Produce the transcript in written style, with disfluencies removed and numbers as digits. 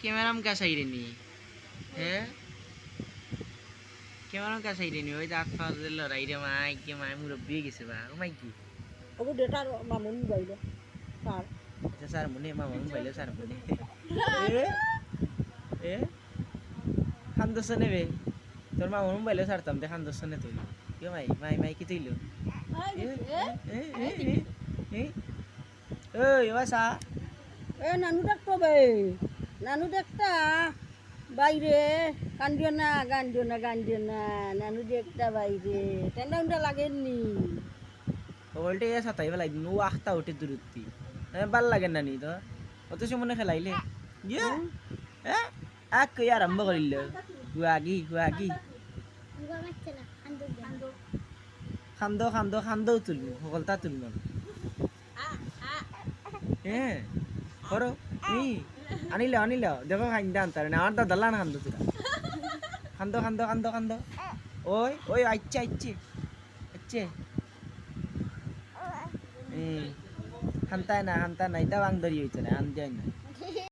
ক্যামেরাম কা সাইরে নি হ্যাঁ ক্যামেরাম কা সাইরে নি ওই দাঁত ফাঁস দিল রাইরে মাই কে মাই মুরব্বি গেছে বা ও মাই কি ওগো ডেটার মামুন বাইলো স্যার আচ্ছা স্যার মনে মামা মোবাইলে স্যার মনে এ খান্দছ নেবে তোর মামা মোবাইলে ছাড়তাম দে খান্দছ নে তুই কে মাই মাই মাই কি তুইলো ওই বাসা এ নানু ডাক্তার বে নানু ডাক্তার বাইরে কান্দিও না গান্দিও না গান্দিও না নানু ডাক্তার বাইরে ঠান্ডা উন্ডা লাগেননি মোবাইলটা এ সাতাই ফেলাই নো আখতা উঠে দূরত্তি ভাল লাগে না নি তো অত সময় খেলাইলে ইয়ে হ্যাঁ এক কই আরম্ভ করিল গুয়াগি গুয়াগি খান্দ খান্দ খান্দও তুলবো সকলতা তুলব হ্যাঁ করো আনিল আনিল দেখো খাইন্দা আনতার না আমার দাদা লান খান্দ তোরা খান্দ খান্দ খান্দ খান্দ ওই ওই আচ্ছা আচ্ছা আচ্ছা খান্তায় না খান্তা নাই তা বাং ধরি হইছে না আন যায় না